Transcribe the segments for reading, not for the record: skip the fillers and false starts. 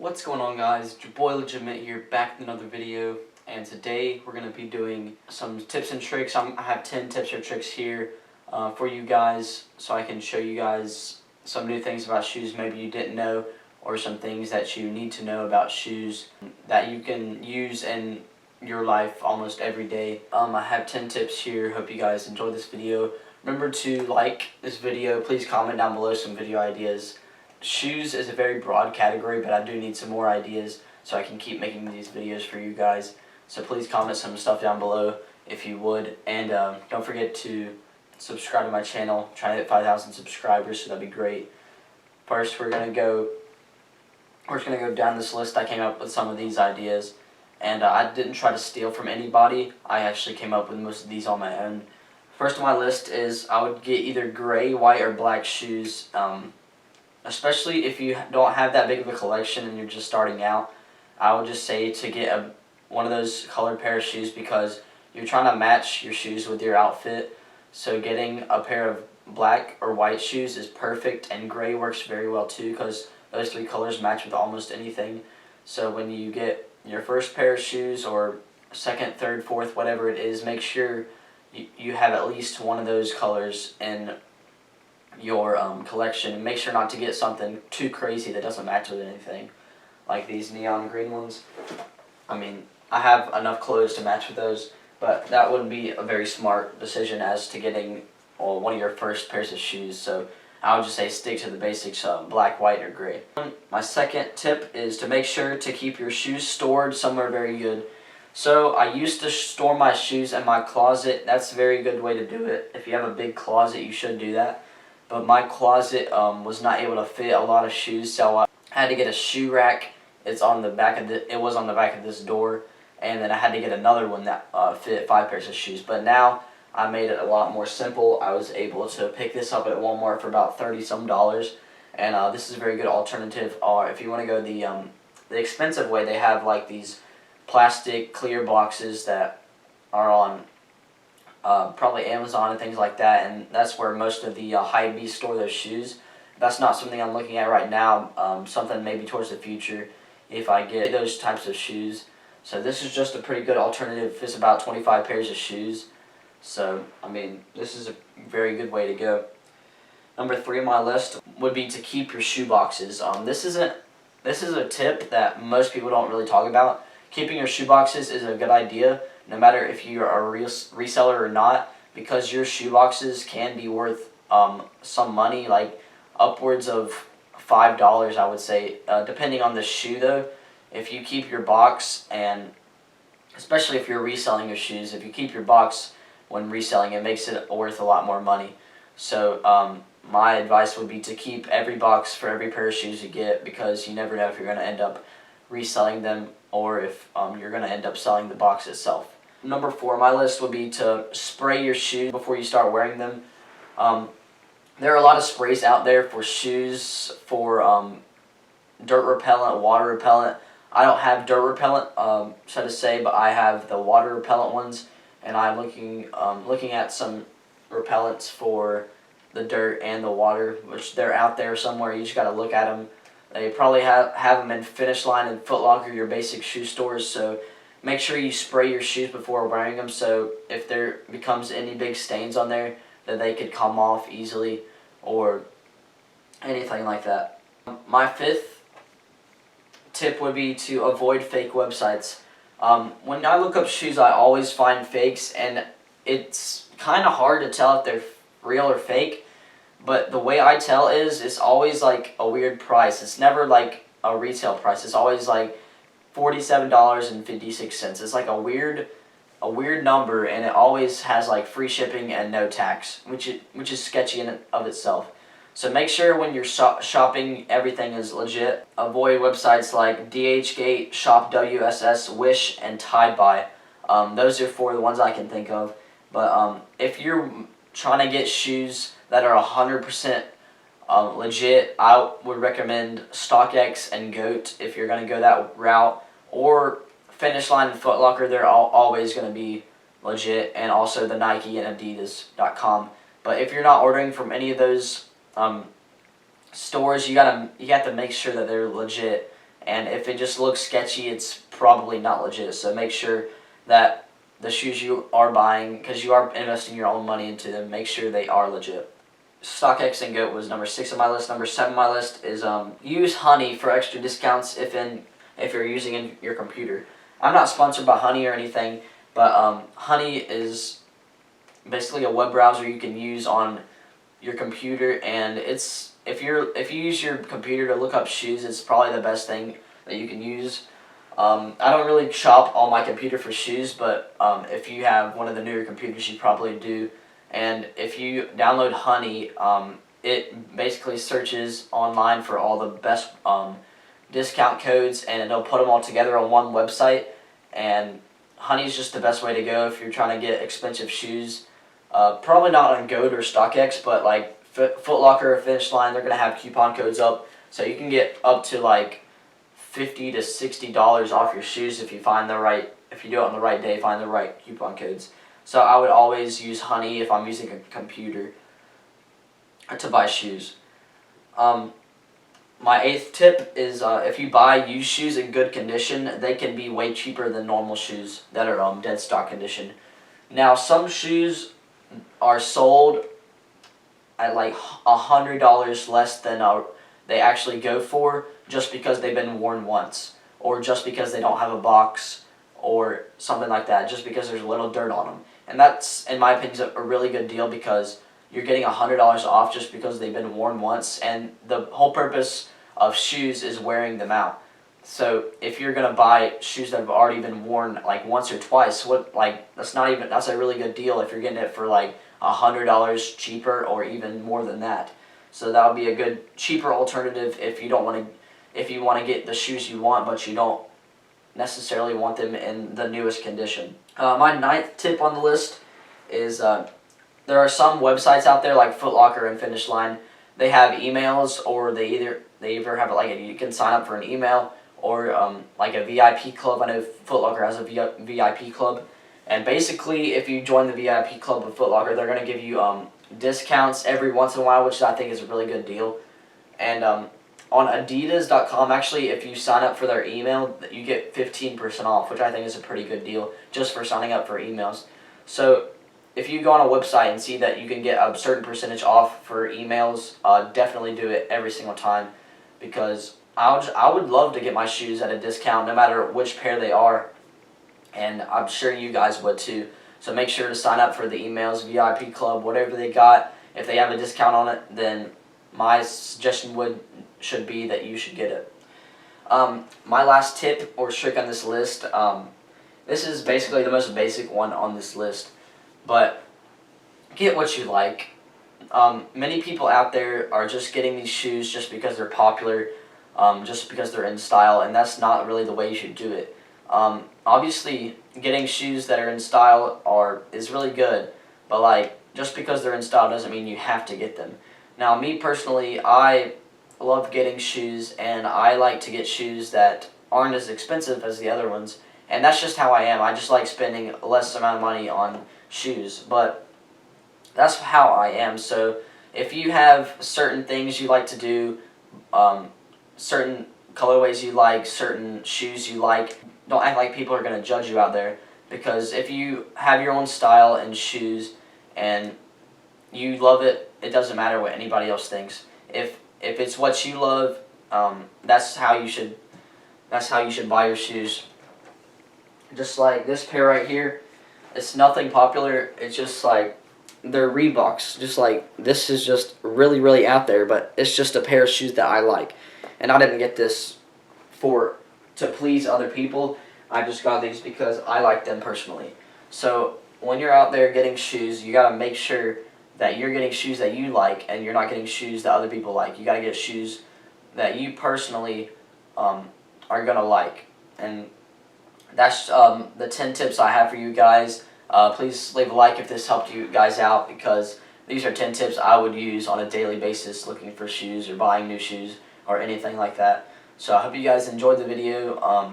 What's going on, guys? It's your boy Legitimate here, back with another video, and today we're going to be doing some tips and tricks. I have 10 tips or tricks here for you guys, so I can show you guys some new things about shoes maybe you didn't know, or some things that you need to know about shoes that you can use in your life almost every day. I have 10 tips here. Hope you guys enjoy this video. Remember to like this video. Please comment down below some video ideas. Shoes is a very broad category, but I do need some more ideas so I can keep making these videos for you guys. So please comment some stuff down below if you would, and don't forget to subscribe to my channel. I'm trying to hit 5,000 subscribers, so that'd be great. First, we're just gonna go down this list. I came up with some of these ideas, and I didn't try to steal from anybody. I actually came up with most of these on my own. First on my list is I would get either gray, white, or black shoes. Especially if you don't have that big of a collection and you're just starting out, I would just say to get one of those colored pair of shoes, because you're trying to match your shoes with your outfit. So getting a pair of black or white shoes is perfect, and gray works very well too, because those three colors match with almost anything. So when you get your first pair of shoes, or second, third, fourth, whatever it is, make sure you have at least one of those colors in your collection. Make sure not to get something too crazy that doesn't match with anything, like these neon green ones. I mean, I have enough clothes to match with those, but that wouldn't be a very smart decision as to getting one of your first pairs of shoes. So I would just say stick to the basics, black, white, or gray. My second tip is to make sure to keep your shoes stored somewhere very good. So I used to store my shoes in my closet. That's a very good way to do it. If you have a big closet, you should do that. But my closet was not able to fit a lot of shoes, so I had to get a shoe rack. It was on the back of this door, and then I had to get another one that fit 5 pairs of shoes. But now I made it a lot more simple. I was able to pick this up at Walmart for about $30-some, and this is a very good alternative. If you want to go the expensive way, they have like these plastic clear boxes that are on probably Amazon and things like that, and that's where most of the Hy-Vee store their shoes. That's not something I'm looking at right now, something maybe towards the future if I get those types of shoes. So this is just a pretty good alternative. It's about 25 pairs of shoes, so I mean, this is a very good way to go. Number 3 on my list would be to keep your shoe boxes. This is a tip that most people don't really talk about. Keeping your shoe boxes is a good idea, no matter if you're a reseller or not, because your shoe boxes can be worth some money, like upwards of $5, I would say, depending on the shoe though. If you keep your box, and especially if you're reselling your shoes, if you keep your box when reselling, it makes it worth a lot more money. So my advice would be to keep every box for every pair of shoes you get, because you never know if you're going to end up reselling them, or if you're going to end up selling the box itself. Number 4 on my list would be to spray your shoes before you start wearing them. There are a lot of sprays out there for shoes, for dirt repellent, water repellent. I don't have dirt repellent, so to say, but I have the water repellent ones, and I'm looking at some repellents for the dirt and the water, which they're out there somewhere. You just got to look at them. They probably have them in Finish Line and Foot Locker, your basic shoe stores, so make sure you spray your shoes before wearing them, so if there becomes any big stains on there, that they could come off easily, or anything like that. My 5th tip would be to avoid fake websites. When I look up shoes, I always find fakes, and it's kind of hard to tell if they're real or fake. But the way I tell is, it's always like a weird price. It's never like a retail price. It's always like $47.56. It's like a weird number, and it always has like free shipping and no tax, which is sketchy in and of itself. So make sure when you're shopping, everything is legit. Avoid websites like DHgate, Shop WSS, Wish, and Tide Buy. Those are 4 of the ones I can think of. But if you're trying to get shoes that are 100% legit, I would recommend StockX and GOAT if you're going to go that route, or Finish Line and Foot Locker. They're always going to be legit, and also the Nike and Adidas.com. But if you're not ordering from any of those stores, you have to make sure that they're legit and if it just looks sketchy, it's probably not legit. So make sure that the shoes you are buying, because you are investing your own money into them, make sure they are legit. StockX and GOAT was number 6 on my list. Number 7 on my list is use Honey for extra discounts if you're using in your computer. I'm not sponsored by Honey or anything, but Honey is basically a web browser you can use on your computer, and it's if you use your computer to look up shoes, it's probably the best thing that you can use. I don't really shop on my computer for shoes, but if you have one of the newer computers, you probably do. And if you download Honey, it basically searches online for all the best discount codes, and it'll put them all together on one website. And Honey is just the best way to go if you're trying to get expensive shoes. Probably not on GOAT or StockX, but like Foot Locker or Finish Line, they're gonna have coupon codes up, so you can get up to like $50 to $60 off your shoes if you find the right. If you do it on the right day, find the right coupon codes. So I would always use Honey if I'm using a computer to buy shoes. My 8th tip is if you buy used shoes in good condition, they can be way cheaper than normal shoes that are dead stock condition. Now some shoes are sold at like $100 less than they actually go for, just because they've been worn once, or just because they don't have a box, or something like that, just because there's a little dirt on them. And that's, in my opinion, a really good deal, because you're getting $100 off just because they've been worn once, and the whole purpose of shoes is wearing them out. So if you're gonna buy shoes that have already been worn like once or twice, that's a really good deal if you're getting it for like $100 cheaper or even more than that. So that would be a good cheaper alternative if you want to get the shoes you want, but you don't necessarily want them in the newest condition. My 9th tip on the list is there are some websites out there like Foot Locker and Finish Line. They have emails, or they either have you can sign up for an email, or like a VIP club. I know Foot Locker has a VIP club, and basically if you join the VIP club of Foot Locker, they're going to give you discounts every once in a while, which I think is a really good deal. And on Adidas.com, actually, if you sign up for their email, you get 15% off, which I think is a pretty good deal just for signing up for emails. So if you go on a website and see that you can get a certain percentage off for emails, definitely do it every single time, because I would love to get my shoes at a discount no matter which pair they are, and I'm sure you guys would too. So make sure to sign up for the emails, VIP club, whatever they got. If they have a discount on it, then my suggestion should be that you should get it. My last tip or trick on this list, this is basically the most basic one on this list, but get what you like. Many people out there are just getting these shoes just because they're popular, just because they're in style, and that's not really the way you should do it. Obviously, getting shoes that are in style is really good, but like, just because they're in style doesn't mean you have to get them. Now, me personally, I love getting shoes, and I like to get shoes that aren't as expensive as the other ones, and that's just how I am. I just like spending less amount of money on shoes, but that's how I am. So if you have certain things you like to do, certain colorways you like, certain shoes you like, don't act like people are going to judge you out there, because if you have your own style and shoes and you love it, it doesn't matter what anybody else thinks. If it's what you love, that's how you should buy your shoes. Just like this pair right here, it's nothing popular. It's just like they're Reeboks. Just like, this is just really, really out there, but it's just a pair of shoes that I like. And I didn't get this to please other people. I just got these because I like them personally. So when you're out there getting shoes, you gotta make sure that you're getting shoes that you like, and you're not getting shoes that other people like. You gotta get shoes that you personally are gonna like. And that's the 10 tips I have for you guys. Please leave a like if this helped you guys out, because these are 10 tips I would use on a daily basis looking for shoes or buying new shoes or anything like that. So I hope you guys enjoyed the video.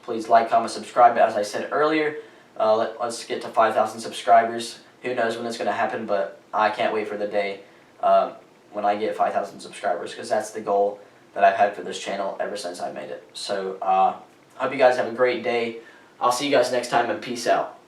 Please like, comment, subscribe. As I said earlier, let's get to 5,000 subscribers. Who knows when it's going to happen, but I can't wait for the day when I get 5,000 subscribers, because that's the goal that I've had for this channel ever since I made it. So I hope you guys have a great day. I'll see you guys next time, and peace out.